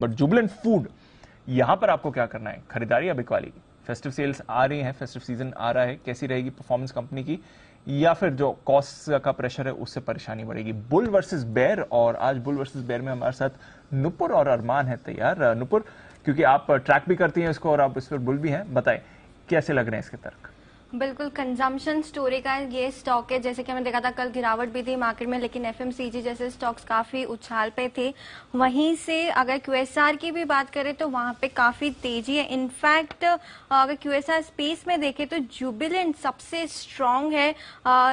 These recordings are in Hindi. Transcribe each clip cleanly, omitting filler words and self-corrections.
बट जुबिलेंट फूड, यहां पर आपको क्या करना है? खरीदारी या बिकवाली? फेस्टिव सेल्स आ रही हैं, फेस्टिव सीजन आ रहा है, कैसी रहेगी परफॉर्मेंस कंपनी की, या फिर जो कॉस्ट का प्रेशर है उससे परेशानी बढ़ेगी? बुल वर्सेस बेयर, और आज बुल वर्सेस बेयर में हमारे साथ नुपुर और अरमान है तैयार। नुपुर, क्योंकि आप ट्रैक भी करती हैं इसको और आप इस पर बुल भी हैं, बताएं कैसे लग रहे हैं इसके तर्क? बिल्कुल कंजम्पशन स्टोरी का ये स्टॉक है। जैसे कि हमने देखा था कल गिरावट भी थी मार्केट में, लेकिन एफएमसीजी जैसे स्टॉक्स काफी उछाल पे थे। वहीं से अगर क्यूएसआर की भी बात करें तो वहां पे काफी तेजी है। इनफैक्ट अगर क्यूएसआर स्पेस में देखें तो जुबिलेंट सबसे स्ट्रांग है।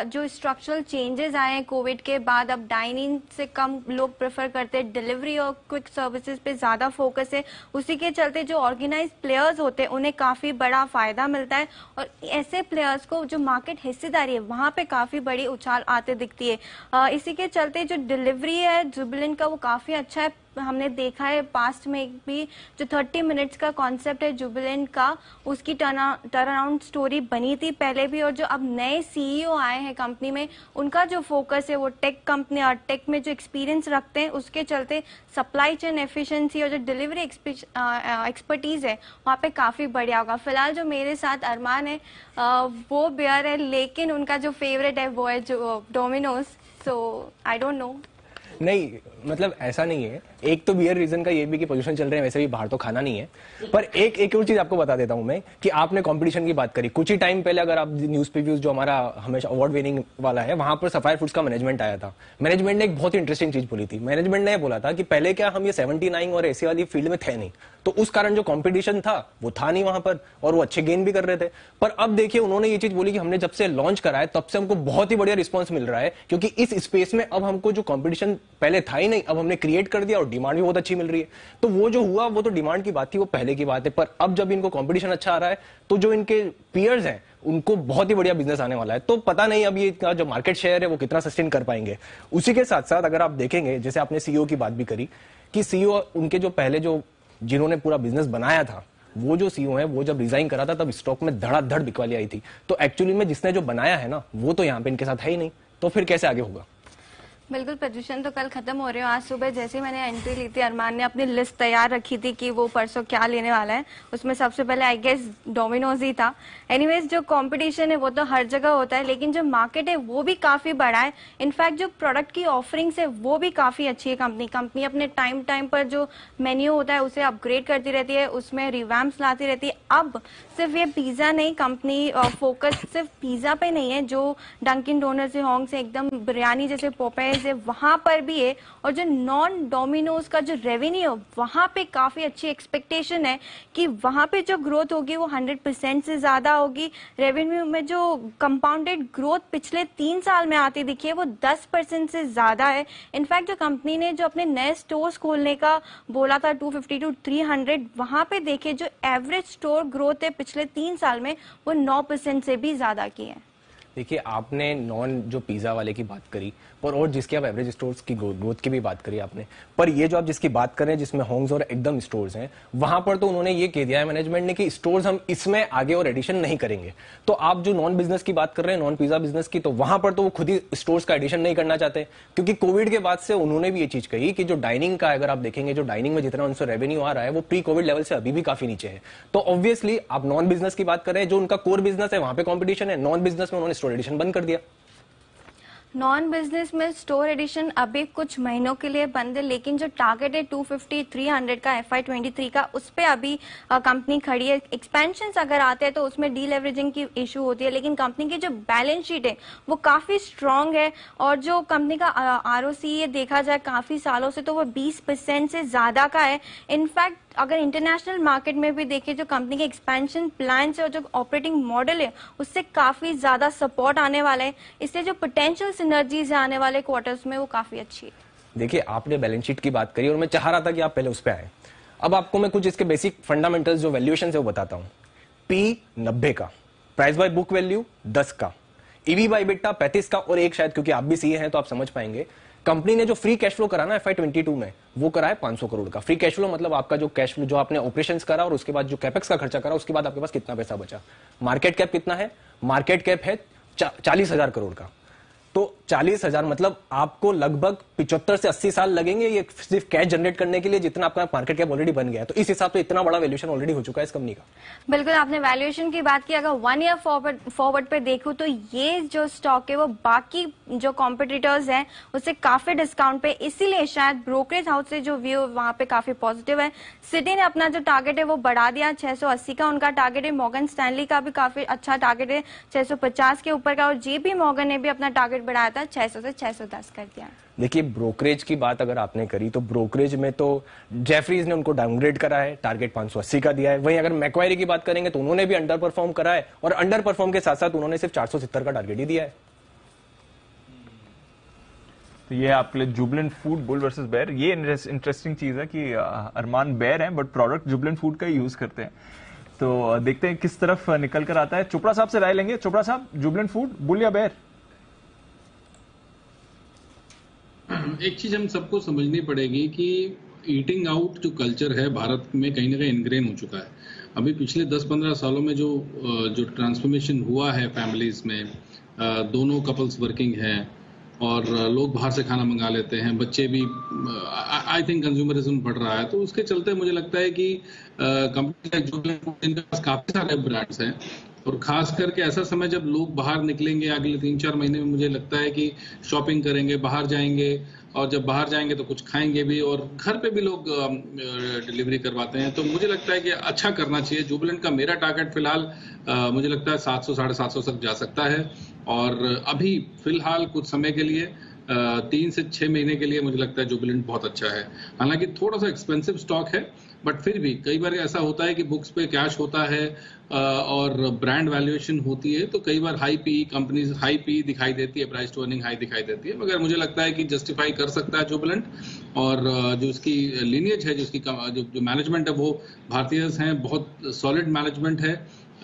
जो स्ट्रक्चरल चेंजेस आए हैं कोविड के बाद, अब डाइनिंग से कम लोग प्रेफर करते हैं, डिलीवरी और क्विक सर्विसेज पे ज्यादा फोकस है। उसी के चलते जो ऑर्गेनाइज प्लेयर्स होते हैं उन्हें काफी बड़ा फायदा मिलता है, और ऐसे प्लेयर्स को जो मार्केट हिस्सेदारी है वहां पे काफी बड़ी उछाल आते दिखती है। इसी के चलते जो डिलीवरी है जुबिलेंट का वो काफी अच्छा है। हमने देखा है पास्ट में भी जो 30 मिनट्स का कॉन्सेप्ट है जुबिलेंट का, उसकी टर्न अराउंड स्टोरी बनी थी पहले भी, और जो अब नए सीईओ आए हैं कंपनी में उनका जो फोकस है वो टेक कंपनी और टेक में जो एक्सपीरियंस रखते हैं, उसके चलते सप्लाई चेन एफिशिएंसी और जो डिलीवरी एक्सपर्टीज है वहाँ पे काफी बढ़िया होगा। फिलहाल जो मेरे साथ अरमान है वो बेयर है, लेकिन उनका जो फेवरेट है वो है जो Domino's, so I don't know. नहीं, मतलब ऐसा नहीं है। एक तो बियर रीजन का ये भी कि पोल्यूशन चल रहे हैं, वैसे भी बाहर तो खाना नहीं है। पर एक और चीज आपको बता देता हूं मैं कि आपने कंपटीशन की बात करी। कुछ ही टाइम पहले अगर आप न्यूज प्रीव्यूज जो हमारा हमेशा अवार्ड विनिंग वाला है, वहां पर सफायर फूड्स का मैनेजमेंट आया था। मैनेजमेंट ने एक बहुत ही इंटरेस्टिंग चीज बोली थी। मैनेजमेंट ने बोला था कि पहले क्या हम ये 79 और ऐसी वाली फील्ड में थे नहीं, तो उस कारण जो कॉम्पिटिशन था वो था नहीं वहां पर, और वो अच्छे गेन भी कर रहे थे। पर अब देखिए उन्होंने ये चीज बोली कि हमने जब से लॉन्च करा है तब से हमको बहुत ही बढ़िया रिस्पॉन्स मिल रहा है, क्योंकि इस स्पेस में अब हमको जो कॉम्पिटिशन पहले था ही नहीं, अब हमने क्रिएट कर दिया और डिमांड भी बहुत अच्छी मिल रही है। तो वो जो हुआ वो तो डिमांड की बात थी, वो पहले की बात है। पर अब जब इनको कंपटीशन अच्छा आ रहा है तो जो इनके पीयर्स हैं उनको बहुत ही बढ़िया बिजनेस आने वाला है। तो पता नहीं अब ये जो मार्केट शेयर है वो कितना सस्टेन कर पाएंगे। उसी के साथ साथ अगर आप देखेंगे, जैसे आपने सीईओ की बात भी करी कि सीईओ उनके जो पहले जो जिन्होंने पूरा बिजनेस बनाया था, वो जो सीईओ है वो जब रिजाइन करा था तब स्टॉक में धड़ाधड़ बिकवाली आई थी। तो एक्चुअली में जिसने जो बनाया है ना वो तो यहाँ पे इनके साथ है ही नहीं, तो फिर कैसे आगे होगा? बिल्कुल, प्रदूषण तो कल खत्म हो रहे हो। आज सुबह जैसे मैंने एंट्री ली थी, अरमान ने अपनी लिस्ट तैयार रखी थी कि वो परसों क्या लेने वाला है। उसमें सबसे पहले आई गेस डोमिनोज ही था। एनीवेज जो कंपटीशन है वो तो हर जगह होता है, लेकिन जो मार्केट है वो भी काफी बड़ा है। इनफैक्ट जो प्रोडक्ट की ऑफरिंग्स है वो भी काफी अच्छी है। कंपनी अपने टाइम पर जो मेन्यू होता है उसे अपग्रेड करती रहती है, उसमें रिवैम्प्स लाती रहती है। अब सिर्फ ये पिज्जा नहीं, कंपनी फोकस सिर्फ पिज्जा पे नहीं है। जो डंकिन डोनट्स से होंग से एकदम बिरयानी जैसे पोपे है वहां पर भी है, और जो नॉन डोमिनोज का जो रेवेन्यू वहां पे काफी अच्छी एक्सपेक्टेशन है कि वहां पे जो ग्रोथ होगी वो 100% से ज्यादा होगी। रेवेन्यू में जो कंपाउंडेड ग्रोथ पिछले 3 साल में आती दिखी है वो 10% से ज्यादा है। इनफैक्ट जो कंपनी ने जो अपने नए स्टोर्स खोलने का बोला था 250 to 300, वहां पे देखे जो एवरेज स्टोर ग्रोथ है पिछले 3 साल में वो 9% से भी ज्यादा की है। देखिए, आपने नॉन जो पिज्जा वाले की बात करी और जिसके आप एवरेज स्टोर्स की ग्रोथ की भी बात करी आपने, पर ये जो आप जिसकी बात कर रहे हैं जिसमें होंग्स और एकदम स्टोर्स हैं, वहां पर तो उन्होंने ये कह दिया है मैनेजमेंट ने कि स्टोर्स हम इसमें आगे और एडिशन नहीं करेंगे। तो आप जो नॉन बिजनेस की बात कर रहे हैं, नॉन पिज्जा बिजनेस की, तो वहां पर तो वो खुद ही स्टोर्स का एडिशन नहीं करना चाहते, क्योंकि कोविड के बाद से उन्होंने भी ये चीज कही कि जो डाइनिंग का अगर आप देखेंगे, जो डाइनिंग में जितना उनसे रेवेन्यू आ रहा है वो प्री कोविड लेवल से अभी भी काफी नीचे है। तो ऑब्वियसली आप नॉन बिजनेस की बात कर रहे हैं, जो उनका कोर बिजनेस है वहां पे कॉम्पिटिशन है, नॉन बिजनेस में उन्होंने स्टोर एडिशन बंद कर दिया। नॉन बिजनेस में स्टोर एडिशन अभी कुछ महीनों के लिए बंद है, लेकिन जो टारगेट है 250-300 का FY23 का, उस पे अभी कंपनी खड़ी है। एक्सपेंशन अगर आते हैं तो उसमें डीलेवरेजिंग की इशू होती है, लेकिन कंपनी की जो बैलेंस शीट है वो काफी स्ट्रांग है, और जो कंपनी का ROCE देखा जाए काफी सालों से तो वो 20% से ज्यादा का है। इनफैक्ट अगर इंटरनेशनल मार्केट में भी देखें, जो कंपनी के एक्सपेंशन प्लान और जो ऑपरेटिंग मॉडल है उससे काफी ज्यादा सपोर्ट आने वाला है, इसलिए जो पोटेंशियल सिनर्जीज आने वाले क्वार्टर्स में वो काफी अच्छी है। देखिए, आपने बैलेंस शीट की बात करी और मैं चाह रहा था कि आप पहले उस पर आए। अब आपको मैं कुछ इसके बेसिक फंडामेंटल्स जो वैल्यूएशन है वो बताता हूं। P 90 का, प्राइस बाय बुक वैल्यू 10 का, EV बाय EBITDA 35 का, और एक शायद क्योंकि आप भी सीए हैं तो आप समझ पाएंगे, कंपनी ने जो फ्री कैश फ्लो करा ना FY22 में वो करा है 500 करोड़ का। फ्री कैश फ्लो मतलब आपका जो कैश फ्लो जो आपने ऑपरेशंस करा और उसके बाद जो कैपेक्स का खर्चा करा, उसके बाद आपके पास कितना पैसा बचा। मार्केट कैप कितना है? मार्केट कैप है 40,000 करोड़ का। तो 40,000 मतलब आपको लगभग 75 से 80 साल लगेंगे ये सिर्फ कैश जनरेट करने के लिए, जितना आपका मार्केट कैप ऑलरेडी बन गया है। तो इस हिसाब से इतना बड़ा वैल्यूएशन ऑलरेडी हो चुका है इस कंपनी का। बिल्कुल, आपने वैल्यूएशन की बात की। अगर 1 ईयर फॉरवर्ड पे देखूं तो ये जो स्टॉक है वो बाकी जो कॉम्पिटिटर्स हैं उससे काफी डिस्काउंट पे, इसीलिए शायद ब्रोकरेज हाउस से जो व्यू वहां पे काफी पॉजिटिव है। सिटी ने अपना जो टारगेट है वो बढ़ा दिया, 680 का उनका टारगेट है। मॉर्गन स्टैनली का भी काफी अच्छा टारगेट है 650 के ऊपर का, और जेपी मॉर्गन ने भी अपना टारगेट बढ़ाया था 600 से 610 कर दिया। देखिए ब्रोकरेज की बात अगर आपने करी तो ब्रोकरेज में तो जेफरीज ने उनको डाउनग्रेड करा है, टारगेट 580 का दिया है। वहीं अगर मैक्वायरी की बात करेंगे तो उन्होंने भी अंडर परफॉर्म करा है, और अंडर परफॉर्म के साथ साथ उन्होंने सिर्फ 470 का टारगेट ही दिया है। तो ये आपके लिए Jubilant Food bull versus bear. ये इंटरेस्टिंग चीज है कि अरमान बेयर है बट प्रोडक्ट जुबिलेंट फूड का ही यूज करते हैं। तो देखते हैं किस तरफ निकल कर आता है। चोपड़ा साहब से राय लेंगे। चोपड़ा साहब, जुबिलेंट फूड बुल या बेयर? एक चीज हम सबको समझनी पड़ेगी कि ईटिंग आउट जो कल्चर है भारत में कहीं ना कहीं इनग्रेन हो चुका है। अभी पिछले 10-15 सालों में जो ट्रांसफॉर्मेशन हुआ है फैमिलीज में, दोनों कपल्स वर्किंग हैं और लोग बाहर से खाना मंगा लेते हैं, बच्चे भी, आई थिंक कंज्यूमरिज्म बढ़ रहा है। तो उसके चलते मुझे लगता है कि कंपनी जिनके पास काफी सारे ब्रांड्स हैं, और खास करके ऐसा समय जब लोग बाहर निकलेंगे अगले 3-4 महीने में, मुझे लगता है कि शॉपिंग करेंगे, बाहर जाएंगे, और जब बाहर जाएंगे तो कुछ खाएंगे भी, और घर पे भी लोग डिलीवरी करवाते हैं। तो मुझे लगता है कि अच्छा करना चाहिए। जुबिलेंट का मेरा टारगेट फिलहाल मुझे लगता है 700-750 तक जा सकता है, और अभी फिलहाल कुछ समय के लिए 3 से 6 महीने के लिए मुझे लगता है जुबिलेंट बहुत अच्छा है। हालांकि थोड़ा सा एक्सपेंसिव स्टॉक है, बट फिर भी कई बार ऐसा होता है कि बुक्स पे कैश होता है और ब्रांड वैल्यूएशन होती है, तो कई बार high P companies high P दिखाई देती है, प्राइस टू अर्निंग हाई दिखाई देती है, मगर मुझे लगता है कि जस्टिफाई कर सकता है जुबिलेंट। और जो उसकी लीनियज है, जो मैनेजमेंट है वो भारतीय हैं, बहुत सॉलिड मैनेजमेंट है,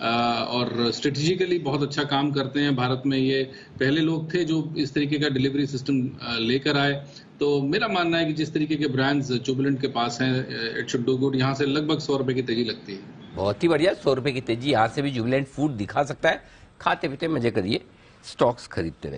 और स्ट्रेटेजिकली बहुत अच्छा काम करते हैं। भारत में ये पहले लोग थे जो इस तरीके का डिलीवरी सिस्टम लेकर आए। तो मेरा मानना है कि जिस तरीके के ब्रांड्स जुबिलेंट के पास हैं, इट शुड डू गुड। यहाँ से लगभग 100 रुपए की तेजी लगती है। बहुत ही बढ़िया, 100 रुपए की तेजी यहाँ से भी जुबिलेंट फूड दिखा सकता है। खाते पीते मजे करिए, स्टॉक्स खरीदते रहिए।